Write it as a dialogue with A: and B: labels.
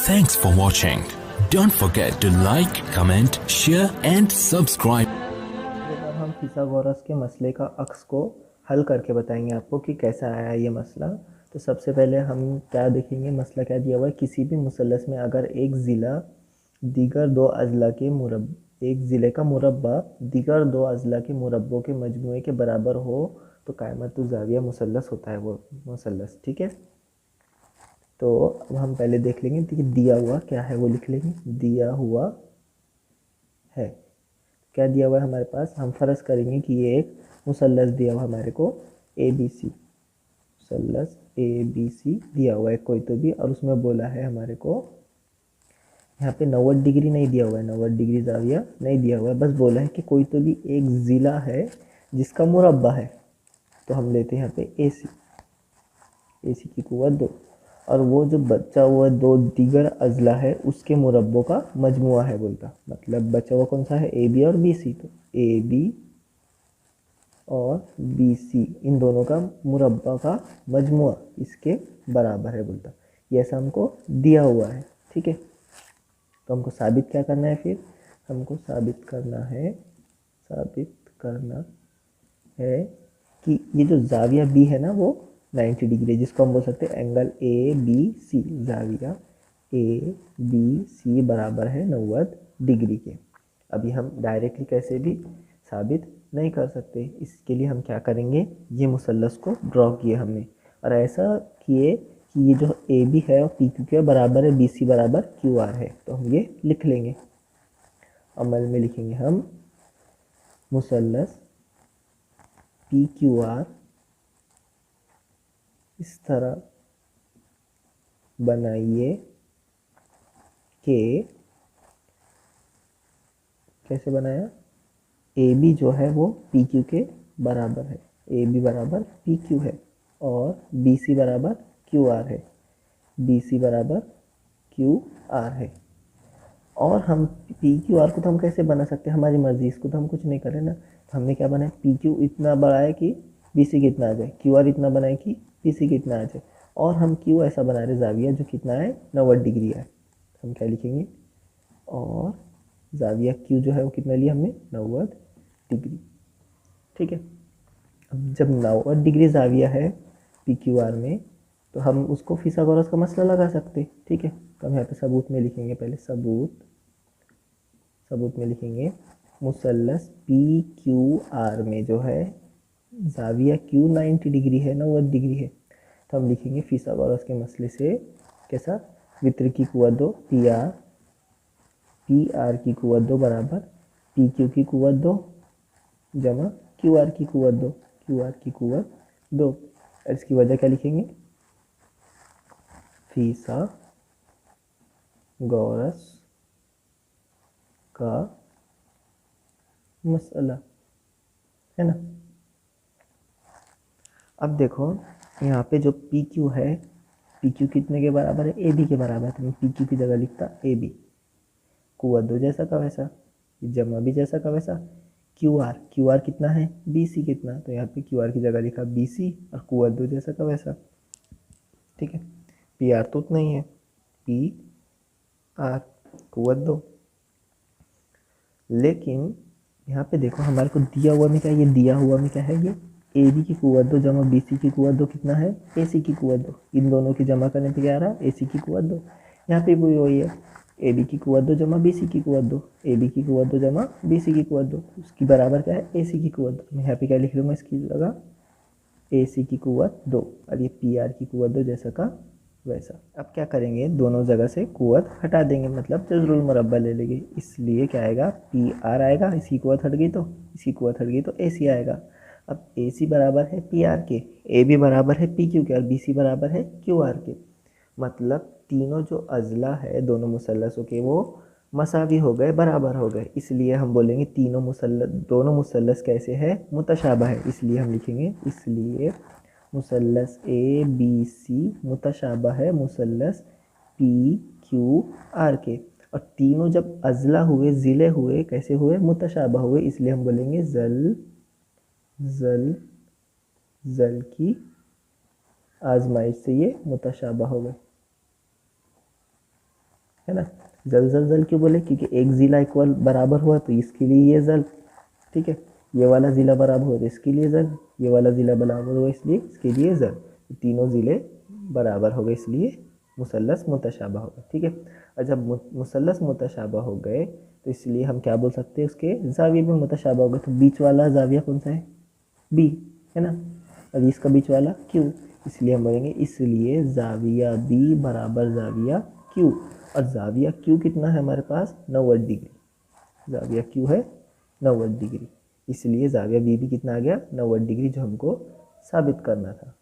A: Thanks for watching. Don't forget to like, comment, share and subscribe.
B: और हम फिथागोरस के मसले का अक्स को हल करके बताएंगे आपको कि कैसा आया ये मसला। तो सबसे पहले हम क्या देखेंगे, मसला क्या दिया हुआ है। किसी भी मुसल्लस में अगर एक ज़िला दीगर दो अज़ला के एक ज़िले का मुरब्बा दीगर दो अज़ला के मुरब्बों के मजमूए के बराबर हो तो कायमतुज़ ज़ाविया मुसल्लस होता है वो मुसल्लस। ठीक है, तो अब हम पहले देख लेंगे कि दिया हुआ क्या है वो लिख लेंगे। दिया हुआ है, क्या दिया हुआ है हमारे पास। हम फ़र्ज़ करेंगे कि ये एक मुसल्लस दिया हुआ हमारे को ए बी सी, मुसल्लस ए बी सी दिया हुआ है कोई तो भी, और उसमें बोला है हमारे को यहाँ पे 90 डिग्री नहीं दिया हुआ है, 90 डिग्री ज़ाविया नहीं दिया हुआ है, बस बोला है कि कोई तो भी एक ज़िला है जिसका मुरब्बा है। तो हम लेते हैं यहाँ पे ए सी, ए सी की कुव्वत 2, और वो जो बचा हुआ दो दीगर अज़ला है उसके मुरब्बों का मजमुआ है बोलता। मतलब बचा हुआ कौन सा है, ए बी और बी सी। तो ए बी और बी सी इन दोनों का मुरब्बा का मजमुआ इसके बराबर है बोलता। ये ऐसा हमको दिया हुआ है। ठीक है, तो हमको साबित क्या करना है, फिर हमको साबित करना है कि ये जो ज़ाविया बी है ना वो 90 डिग्री है, जिसको हम बोल सकते हैं एंगल ए बी सी। ज़ाविया ए बी सी बराबर है 90 डिग्री के। अभी हम डायरेक्टली कैसे भी साबित नहीं कर सकते, इसके लिए हम क्या करेंगे, ये मुसल्लस को ड्रॉ किए हमने और ऐसा किए कि ये जो ए बी है और पी क्यू के बराबर है, बी सी बराबर क्यू आर है। तो हम ये लिख लेंगे, अमल में लिखेंगे हम मुसल्लस पी क्यू आर इस तरह बनाइए कि कैसे बनाया, ए बी जो है वो पी क्यू के बराबर है, ए बी बराबर पी क्यू है, और बी सी बराबर क्यू आर है, बी सी बराबर क्यू आर है। और हम पी क्यू आर को तो हम कैसे बना सकते हैं, हमारी मर्जी, इसको तो हम कुछ नहीं करें ना। तो हमने क्या बनाया, पी क्यू इतना बड़ा है कि बी सी कितना आ जाए, क्यू आर इतना बनाए कि पी सी कितना आ जाए, और हम क्यू ऐसा बना रहे ज़ाविया जो कितना है 90 डिग्री है। हम क्या लिखेंगे, और ज़ाविया क्यू जो है वो कितना लिया हमने 90 डिग्री। ठीक है, अब जब 90 डिग्री ज़ाविया है पी क्यू आर में तो हम उसको फिथागोरस का मसला लगा सकते। ठीक है, तो हम यहाँ पे सबूत में लिखेंगे, पहले सबूत में लिखेंगे मुसल्लस पी क्यू आर में जो है ज़ाविया क्यू 90 डिग्री है, 90 डिग्री है। तो हम लिखेंगे फिथागोरस के मसले से कैसा, वित्र की कुव्वत 2 पी आर की कुव्वत 2 बराबर पी क्यू की कुव्वत 2 जमा क्यू आर की कुव्वत 2, क्यू आर की कुव्वत 2। इसकी वजह क्या लिखेंगे, फिथागोरस का मसला है ना। अब देखो यहाँ पे जो पी क्यू है, पी क्यू कितने के बराबर है, ए बी के बराबर है। तो मैं पी क्यू की जगह लिखता ए बी, कुव्वत 2 जैसा का वैसा, जमा भी जैसा का वैसा, क्यू आर कितना है, बी सी कितना, तो यहाँ पे क्यू आर की जगह लिखा बी सी और कुव्वत 2 जैसा का वैसा। ठीक है, पी आर तो उतना ही है, पी आर कुव्वत 2। लेकिन यहाँ पे देखो हमारे को दिया हुआ में क्या, ये दिया हुआ में क्या है, ये ए बी की कुव्वत 2 जमा बी सी की कुव्वत 2 कितना है, ए सी की कुव्वत 2। इन दोनों की जमा करने पे क्या आ रहा है, ए सी की कुव्वत 2। यहाँ पे भी वही है, ए बी की कुव्वत 2 जमा बी सी की कुव्वत 2, ए बी की कुव्वत 2 जमा बी सी की कुव्वत 2, उसकी बराबर क्या है, ए सी की कुव्वत 2। मैं यहाँ पे क्या लिख लूँगा इसकी जगह, ए सी की कुव्वत 2, और ये पी आर की कुव्वत 2 जैसा का वैसा। अब क्या करेंगे, दोनों जगह से कुव्वत हटा देंगे, मतलब जज़रुल मुरब्बा ले लेंगे। इसलिए क्या आएगा, पी आर आएगा, इसकी कुव्वत हट गई तो इसकी कुव्वत हट गई तो ए सी आएगा। अब ए सी बराबर है पी आर के, ए बी बराबर है पी क्यू के, और बी सी बराबर है क्यू आर के। मतलब तीनों जो अज़ला है दोनों मुसल्लसों के वो मसावी हो गए, बराबर हो गए। इसलिए हम बोलेंगे दोनों मुसल्लस कैसे है, मुतशाबह है। इसलिए हम लिखेंगे, इसलिए मुसल्लस ए बी सी मुतशाबह है मुसल्लस पी क्यू आर के। और तीनों जब अज़ला हुए, ज़िले हुए, कैसे हुए, मुतशाबह हुए। इसलिए हम बोलेंगे जल की आजमाइश से ये मुतशाबह हो गए। है ना। जल जल जल क्यों बोले, क्योंकि एक ज़िला इक्वल बराबर हुआ तो इसके लिए ये जल, ठीक है। ये वाला ज़िला बराबर हुआ तो इसके लिए जल, ये वाला ज़िला बराबर हुआ इसलिए इसके लिए जल, तीनों ज़िले बराबर हो गए इसलिए मुसल्लस मुतशाबह हो गए, ठीक है। और जब मुसल्लस मुतशाबह हो गए तो इसलिए हम क्या बोल सकते हैं, उसके जाविये भी मुतशाबह हो गए। तो बीच वाला जाविया कौन सा है, बी, है ना। और इसका बीच वाला क्यू, इसलिए हम बोलेंगे इसलिए जाविया बी बराबर जाविया क्यू। और जाविया क्यू कितना है हमारे पास, 90 डिग्री। जाविया क्यू है 90 डिग्री, इसलिए जाविया बी भी कितना आ गया, 90 डिग्री, जो हमको साबित करना था।